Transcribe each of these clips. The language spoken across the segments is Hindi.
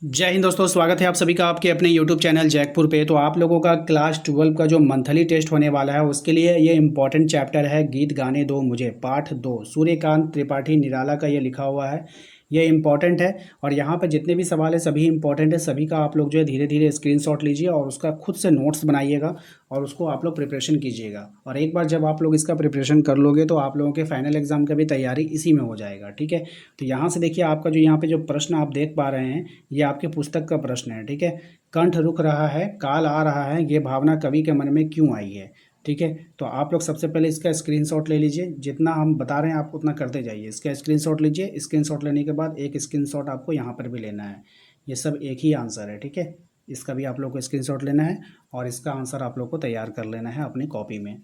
जय हिंद दोस्तों, स्वागत है आप सभी का आपके अपने YouTube चैनल जैकपुर पे। तो आप लोगों का क्लास 12 का जो मंथली टेस्ट होने वाला है उसके लिए ये इम्पॉर्टेंट चैप्टर है गीत गाने दो मुझे पाठ 2 सूर्यकांत त्रिपाठी निराला का ये लिखा हुआ है। ये इम्पॉर्टेंट है और यहाँ पर जितने भी सवाल है सभी इम्पॉर्टेंट है। सभी का आप लोग जो है धीरे धीरे स्क्रीनशॉट लीजिए और उसका खुद से नोट्स बनाइएगा और उसको आप लोग प्रिपरेशन कीजिएगा। और एक बार जब आप लोग इसका प्रिपरेशन कर लोगे तो आप लोगों के फाइनल एग्जाम का भी तैयारी इसी में हो जाएगा। ठीक है, तो यहाँ से देखिए आपका जो यहाँ पे जो प्रश्न आप देख पा रहे हैं ये आपके पुस्तक का प्रश्न है। ठीक है, कंठ रुक रहा है, काल आ रहा है, ये भावना कवि के मन में क्यों आई है। ठीक है, तो आप लोग सबसे पहले इसका स्क्रीनशॉट ले लीजिए। जितना हम बता रहे हैं आप उतना करते जाइए। इसका स्क्रीनशॉट लीजिए। स्क्रीनशॉट लेने के बाद एक स्क्रीनशॉट आपको यहाँ पर भी लेना है। ये सब एक ही आंसर है। ठीक है, इसका भी आप लोग को स्क्रीनशॉट लेना है और इसका आंसर आप लोग को तैयार कर लेना है अपनी कॉपी में।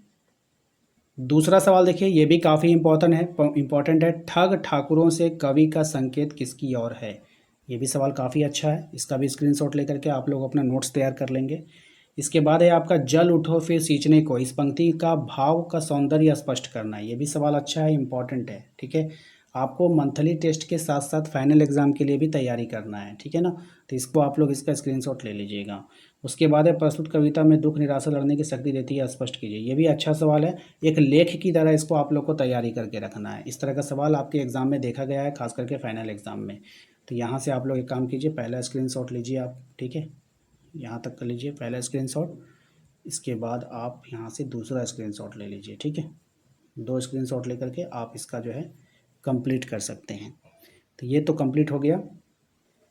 दूसरा सवाल देखिए, ये भी काफ़ी इम्पोर्टेंट है। ठग ठाकुरों से कवि का संकेत किसकी ओर है। ये भी सवाल काफ़ी अच्छा है। इसका भी स्क्रीनशॉट लेकर के आप लोग अपना नोट्स तैयार कर लेंगे। इसके बाद है आपका जल उठो फिर सींचने को, इस पंक्ति का भाव का सौंदर्य स्पष्ट करना। ये भी सवाल अच्छा है, इम्पॉर्टेंट है। ठीक है, आपको मंथली टेस्ट के साथ साथ फाइनल एग्जाम के लिए भी तैयारी करना है। ठीक है ना, तो इसको आप लोग इसका स्क्रीनशॉट ले लीजिएगा। उसके बाद है प्रस्तुत कविता में दुख निराशा लड़ने की शक्ति देती है, स्पष्ट कीजिए। ये भी अच्छा सवाल है। एक लेख की तरह इसको आप लोग को तैयारी करके रखना है। इस तरह का सवाल आपके एग्जाम में देखा गया है, खास करके फाइनल एग्जाम में। तो यहाँ से आप लोग एक काम कीजिए, पहला स्क्रीनशॉट लीजिए आप। ठीक है, यहाँ तक कर लीजिए पहला स्क्रीनशॉट। इसके बाद आप यहाँ से दूसरा स्क्रीनशॉट ले लीजिए। ठीक है, 2 स्क्रीनशॉट लेकर के आप इसका जो है कंप्लीट कर सकते हैं। तो ये तो कंप्लीट हो गया।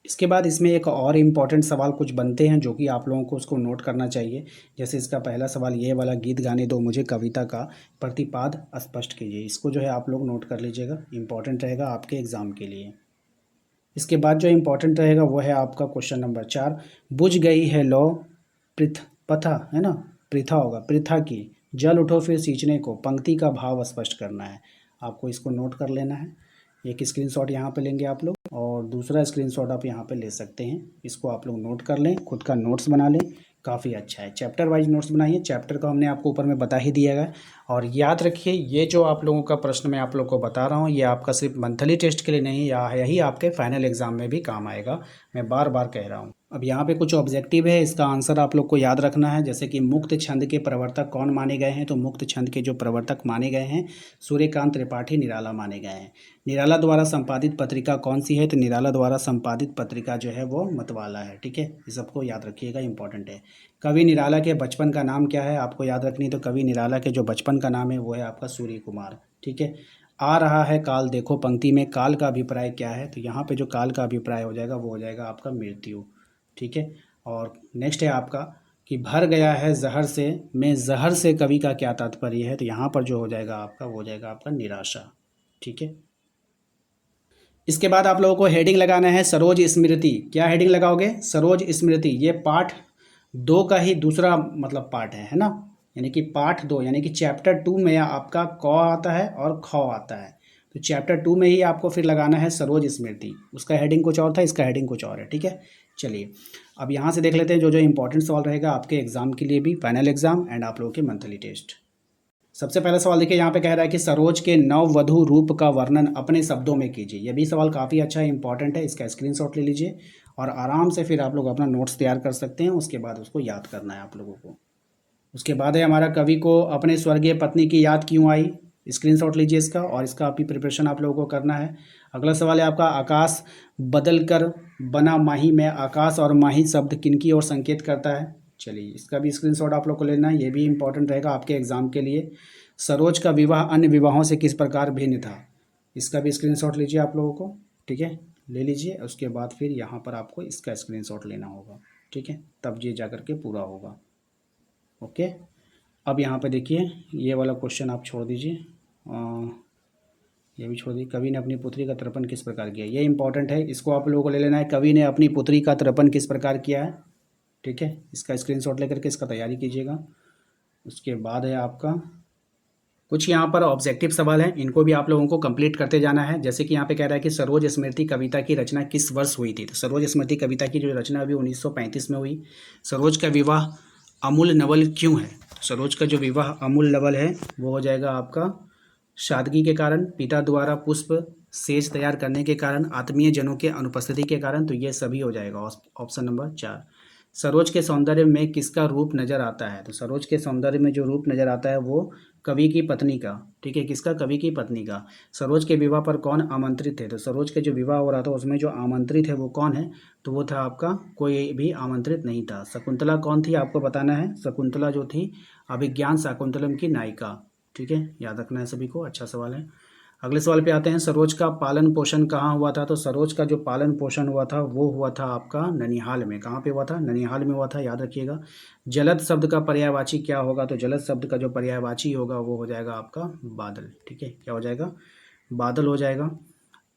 इसके बाद इसमें एक और इम्पॉर्टेंट सवाल कुछ बनते हैं जो कि आप लोगों को उसको नोट करना चाहिए। जैसे इसका पहला सवाल ये वाला, गीत गाने दो मुझे कविता का प्रतिपाद स्पष्ट कीजिए। इसको जो है आप लोग नोट कर लीजिएगा, इम्पॉर्टेंट रहेगा आपके एग्ज़ाम के लिए। इसके बाद जो इम्पोर्टेंट रहेगा वो है आपका क्वेश्चन नंबर 4, बुझ गई है लो पथा है ना, पृथा होगा, पृथा की, जल उठो फिर सींचने को, पंक्ति का भाव स्पष्ट करना है। आपको इसको नोट कर लेना है। एक स्क्रीनशॉट यहाँ पे लेंगे आप लोग और दूसरा स्क्रीनशॉट आप यहाँ पे ले सकते हैं। इसको आप लोग नोट कर लें, खुद का नोट्स बना लें, काफ़ी अच्छा है। चैप्टर वाइज नोट्स बनाइए। चैप्टर का हमने आपको ऊपर में बता ही दिया है। और याद रखिए ये जो आप लोगों का प्रश्न मैं आप लोग को बता रहा हूँ ये आपका सिर्फ मंथली टेस्ट के लिए नहीं, यही आपके फाइनल एग्जाम में भी काम आएगा। मैं बार बार कह रहा हूँ। अब यहाँ पे कुछ ऑब्जेक्टिव है, इसका आंसर आप लोग को याद रखना है। जैसे कि मुक्त छंद के प्रवर्तक कौन माने गए हैं, तो मुक्त छंद के जो प्रवर्तक माने गए हैं सूर्यकांत त्रिपाठी निराला माने गए हैं। निराला द्वारा संपादित पत्रिका कौन सी है, तो निराला द्वारा संपादित पत्रिका जो है वो मतवाला है। ठीक है, ये सबको याद रखिएगा, इंपॉर्टेंट है। कवि निराला के बचपन का नाम क्या है, आपको याद रखनी। तो कवि निराला के जो बचपन का नाम है वो है आपका सूर्य कुमार। ठीक है, आ रहा है काल देखो पंक्ति में काल का अभिप्राय क्या है, तो यहाँ पे जो काल का अभिप्राय हो जाएगा वो हो जाएगा आपका मृत्यु। ठीक है, और नेक्स्ट है आपका कि भर गया है जहर से, में जहर से कवि का क्या तात्पर्य है, तो यहाँ पर जो हो जाएगा आपका वो हो जाएगा आपका निराशा। ठीक है, इसके बाद आप लोगों को हेडिंग लगाना है सरोज स्मृति। क्या हेडिंग लगाओगे, सरोज स्मृति। ये पाठ 2 का ही दूसरा मतलब पार्ट है ना, यानी कि पार्ट 2 यानी कि चैप्टर 2 में आपका क आता है और ख आता है। तो चैप्टर 2 में ही आपको फिर लगाना है सरोज स्मृति। उसका हेडिंग कुछ और था, इसका हेडिंग कुछ और है। ठीक है, चलिए अब यहाँ से देख लेते हैं जो जो इंपॉर्टेंट सवाल रहेगा आपके एग्जाम के लिए भी, फाइनल एग्जाम एंड आप लोगों के मंथली टेस्ट। सबसे पहला सवाल देखिए, यहाँ पे कह रहा है कि सरोज के नववधु रूप का वर्णन अपने शब्दों में कीजिए। यह भी सवाल काफ़ी अच्छा है, इंपॉर्टेंट है। इसका स्क्रीनशॉट ले लीजिए और आराम से फिर आप लोग अपना नोट्स तैयार कर सकते हैं। उसके बाद उसको याद करना है आप लोगों को। उसके बाद है हमारा कवि को अपने स्वर्गीय पत्नी की याद क्यों आई। स्क्रीनशॉट लीजिए इसका और इसका अभी प्रिपरेशन आप लोगों को करना है। अगला सवाल है आपका, आकाश बदल कर बना माही में आकाश और माही शब्द किनकी ओर संकेत करता है। चलिए इसका भी स्क्रीनशॉट आप लोग को लेना है, ये भी इंपॉर्टेंट रहेगा आपके एग्जाम के लिए। सरोज का विवाह अन्य विवाहों से किस प्रकार भिन्न था, इसका भी स्क्रीनशॉट लीजिए आप लोगों को। ठीक है, ले लीजिए। उसके बाद फिर यहाँ पर आपको इसका स्क्रीनशॉट लेना होगा। ठीक है, तब ये जा कर के पूरा होगा। ओके, अब यहाँ पे देखिए ये वाला क्वेश्चन आप छोड़ दीजिए, ये भी छोड़ दीजिए। कवि ने अपनी पुत्री का तर्पण किस प्रकार किया, ये इंपॉर्टेंट है, इसको आप लोगों को ले लेना है। कवि ने अपनी पुत्री का तर्पण किस प्रकार किया है। ठीक है, इसका स्क्रीनशॉट लेकर के इसका तैयारी कीजिएगा। उसके बाद है आपका कुछ यहाँ पर ऑब्जेक्टिव सवाल हैं, इनको भी आप लोगों को कंप्लीट करते जाना है। जैसे कि यहाँ पे कह रहा है कि सरोज स्मृति कविता की रचना किस वर्ष हुई थी, तो सरोज स्मृति कविता की जो रचना अभी 1935 में हुई। सरोज का विवाह अमूल नवल क्यों है, सरोज का जो विवाह अमूल नवल है वो हो जाएगा आपका सादगी के कारण, पिता द्वारा पुष्प सेज तैयार करने के कारण, आत्मीय जनों के अनुपस्थिति के कारण, तो ये सभी हो जाएगा ऑप्शन नंबर 4। सरोज के सौंदर्य में किसका रूप नजर आता है? तो सरोज के सौंदर्य में जो रूप नजर आता है वो कवि की पत्नी का। ठीक है, किसका? कवि की पत्नी का। सरोज के विवाह पर कौन आमंत्रित थे? तो सरोज के जो विवाह हो रहा था उसमें जो आमंत्रित है वो कौन है? तो वो था आपका, कोई भी आमंत्रित नहीं था। शकुंतला कौन थी आपको बताना है। शकुंतला जो थी अभिज्ञान शाकुंतलम की नायिका। ठीक है, याद रखना है सभी को, अच्छा सवाल है। अगले सवाल पे आते हैं, सरोज का पालन पोषण कहाँ हुआ था? तो सरोज का जो पालन पोषण हुआ था वो हुआ था आपका ननिहाल में। कहाँ पे हुआ था? ननिहाल में हुआ था, याद रखिएगा। जलद शब्द का पर्यायवाची क्या होगा? तो जलद शब्द का जो पर्यायवाची होगा वो हो जाएगा आपका बादल। ठीक है, क्या हो जाएगा? बादल हो जाएगा।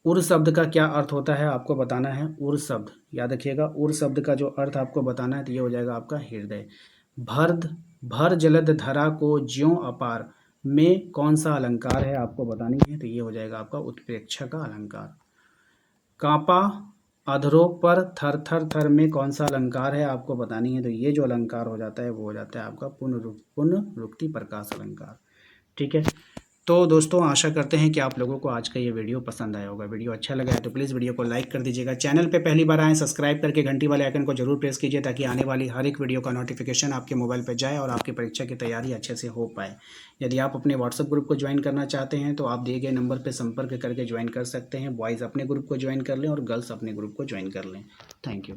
उर शब्द का क्या अर्थ होता है आपको बताना है। उर शब्द, याद रखिएगा, उर शब्द का जो अर्थ आपको बताना है तो ये हो जाएगा आपका हृदय। भर जलद धरा को ज्यों अपार में कौन सा अलंकार है आपको बतानी है। तो ये हो जाएगा आपका उत्प्रेक्षा का अलंकार। कांपा अधरों पर थर थर थर में कौन सा अलंकार है आपको बतानी है। तो ये जो अलंकार हो जाता है वो हो जाता है आपका पुनरुक्ति प्रकाश अलंकार। ठीक है, तो दोस्तों आशा करते हैं कि आप लोगों को आज का ये वीडियो पसंद आया होगा। वीडियो अच्छा लगा है तो प्लीज़ वीडियो को लाइक कर दीजिएगा। चैनल पे पहली बार आएँ सब्सक्राइब करके घंटी वाले आइकन को जरूर प्रेस कीजिए ताकि आने वाली हर एक वीडियो का नोटिफिकेशन आपके मोबाइल पर जाए और आपकी परीक्षा की तैयारी अच्छे से हो पाए। यदि आप अपने व्हाट्सएप ग्रुप को ज्वाइन करना चाहते हैं तो आप दिए गए नंबर पर संपर्क करके ज्वाइन कर सकते हैं। बॉयज़ अपने ग्रुप को ज्वाइन कर लें और गर्ल्स अपने ग्रुप को ज्वाइन कर लें। Thank you.